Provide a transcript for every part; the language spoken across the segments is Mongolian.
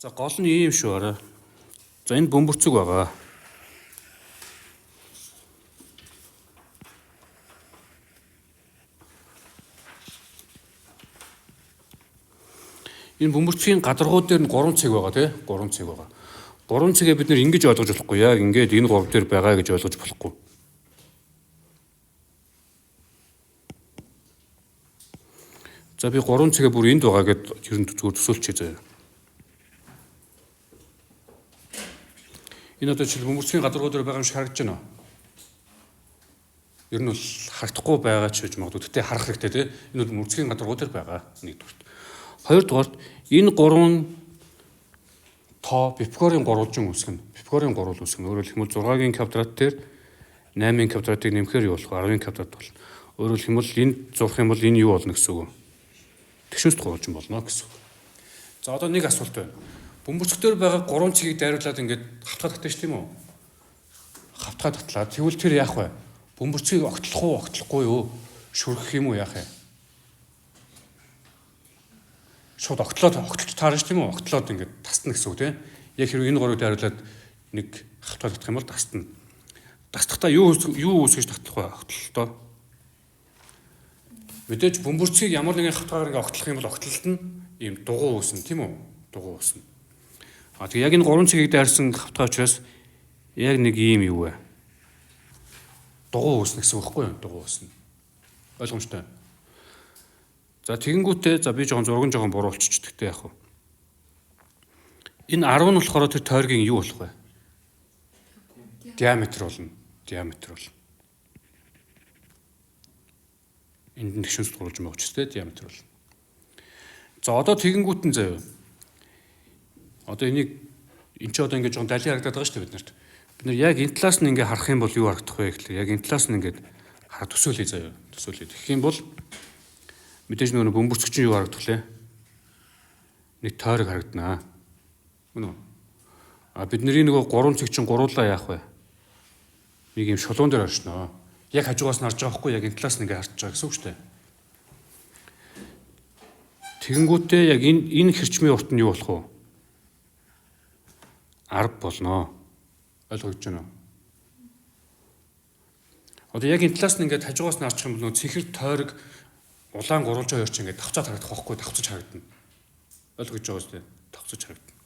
За гол нь ийм шүү арай. За энэ бөмбөрцөг байгаа. Энэ бөмбөрцгийн гадаргууд дээр нь 3 цэг байгаа тий? 3 цэг байгаа. 3 цэгээ бид нэр ингэж ойлгож болохгүй. Яг ингээд энэ 3 дээр байгаа гэж ойлгож болохгүй. За би 3 цэгээ бүр энд байгаа гэд ер нь зүгээр төсөөлчихье заяа. Энэ одоо жишээл бөмбөрцгийн гадаргууд дээр байгаа юм шиг харагдаж байна. Ер нь бол харагдахгүй байгаа ч гэж магадгүй. Тэгтээ харах хэрэгтэй тий? Энэ бол бөмбөрцгийн гадаргууд дээр байгаа. Нэгдүгээр. Хоёрдугаар энэ 3 тоо Пифагорын гурвалжин үүсгэн. Пифагорын гурвал үүсгэн. Өөрөөр хэлбэл 6-гийн квадрат дээр 8-ийн квадратыг нэмэхээр юу болох вэ? 10-ийн квадрат болно. Өөрөөр хэлбэл энд зурх юм бол энэ юу болно гэсэн үг. Тэгшүүст гурвалжин болно гэсэн үг. За одоо нэг асуулт байна. Бөмбөрцгтөр байгаа 3 цэгийг дайруулад ингээд хавтгаад татсан шүү дээ юм уу? Хавтгаад татлаа. Тэгвэл тэр яах вэ? Бөмбөрцгийг огтлох уу, огтлохгүй юу? Шүрхэх юм уу яах вэ? Шууд огтлоод таарна шүү дээ юм уу? Огтлоод ингээд тасна гэсэн үг тийм. Яг хэрвээ энэ 3-ыг дайруулад нэг хавтгаад татах юм бол тасна. Тасдахдаа юу үүсгэж татлах вэ? Огтлолтоо. Мэдээж бөмбөрцгийг ямар нэгэн хавтгаар ингээд огтлох юм бол огтлолт нь ийм дугуй үүснэ тийм үү? Дугуй үүснэ. Тэгээ яг энэ 3 цэгийг дайрсан хавтгаа учраас яг нэг ийм юу вэ? Дугуй үүснэ гэсэн үг байхгүй юу? Дугуй үүснэ. Ойлгомжтой. За тэгэнгүүтээ за би зураг буруу болчихчих гэхдээ яах вэ? Энэ 10 нь болохоор тэр тойргийн юу болох вэ? Диаметр болно. Диаметр болно. Энд нь тэгшүүнс гурвалж байгаа ч тийм диаметр болно. За одоо тэгэнгүүт нь заяа. Одоо энийг эн чинь одоо ингэж жоохон далийн харагдаад байгаа шүү дээ биднэрт. Бид нар яг энэ талаас нь ингээ харах юм бол юу харагдах вэ гэхлээр яг энэ талаас нь ингээд төсөөлье заяа. Төсөөлье. Тэгэх юм бол мэдээж нөгөө бөмбөрцөг чинь юу харагдах лээ? Нэг тойрог харагданаа. Үнэ үү? Бидний нөгөө 3 цэг чинь гуруулаа яах вэ? Нэг юм шулуун дээр оршноо. Яг хажуугаас нь харж байгаа хгүй яг энэ талаас нь ингээ харж байгаа гэсэн үг шүү дээ. Тэгэнгүүтээ яг энэ хэрчмийн урт нь юу болох вэ? 10 болно. Ойлгож байна уу? Одоо яг энэ талаас нь ингээд хажуугаас нь харчих юм бол цэхэр тойрог улаан гурвалж хоёр ч ингээд давцаад харагдах байхгүй давцаж харагдана. Ойлгож байгаа үстэй давцаж харагдана.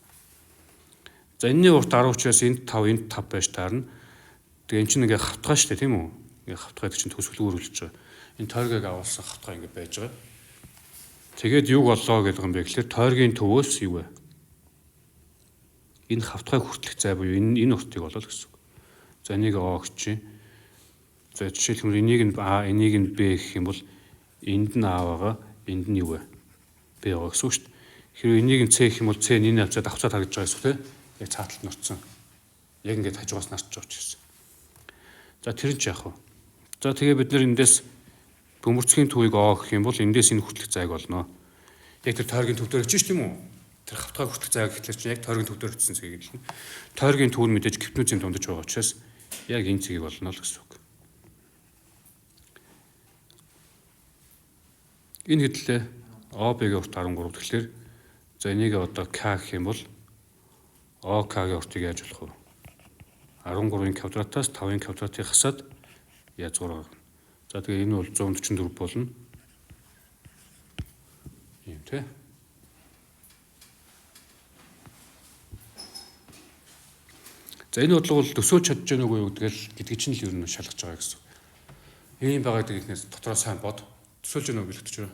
За энэний урт 10 учраас энд 5 байж таарна. Тэгээ эн чинь ингээд хавтгаа шүү дээ тийм үү? Ингээд хавтгаа гэдэг чинь төсвөлгөөр үлж байгаа. Энэ тойргийг авалсан хавтгаа ингээд байж байгаа. Тэгээд юг боллоо гэдэг юм бэ гэхэлэр тойргийн төвөөс юу вэ? Энэ хавтгайг хүртэлх зай буюу энэ уртыг болоо л гэсэн үг. За энийг А гэж. За жишээлбэл энийг нь А, энийг нь Б гэх юм бол энд нь А байгаа, энд нь юу вэ? Б байгаа гэсэн үг шүү дээ. Хэрвээ энийг нь С гэх юм бол С нь энэ авцаад давцаад харагдаж байгаа гэсэн үг тийм. Яг цааталт нь орцсон. Яг ингээд хажуугаас нь харж байгаа ч гэсэн. За тэр нь ч яах вэ? За тэгээ бид нэр эндээс бөмбөрцгийн төвийг А гэх юм бол эндээс энэ хүртэлх зайг болно. Яг тэр тойргийн төв дээр очиж тийм үү? Тэр хавтгай хүртэлх зайг гэхлээр чинь яг тойргийн төв дээр очсон цэгийг л. Тойргийн төв нь мэдээж гипнозын дундаж байгаа учраас яг энэ цэгийг болно л гэсэн үг. Энэ хэдлээ ОБ-гийн урт 13 тэгэхээр за энийг одоо К гэх юм бол ОК-гийн уртыг яаж болох вэ? 13-ийн квадратаас 5-ийн квадратыг хасаад язгуур гаргана. За тэгээ энэ бол 144 болно. Ийм тий. За энэ бодлого бол төсөөлж чадж гэнэ үгүй юу гэдгийг чинь л ер нь шалгаж байгаа гэсэн. Ийм байгаа гэдгээс дотроо сайн бод. Төсөөлж гэнэ үү гэлтэж байна.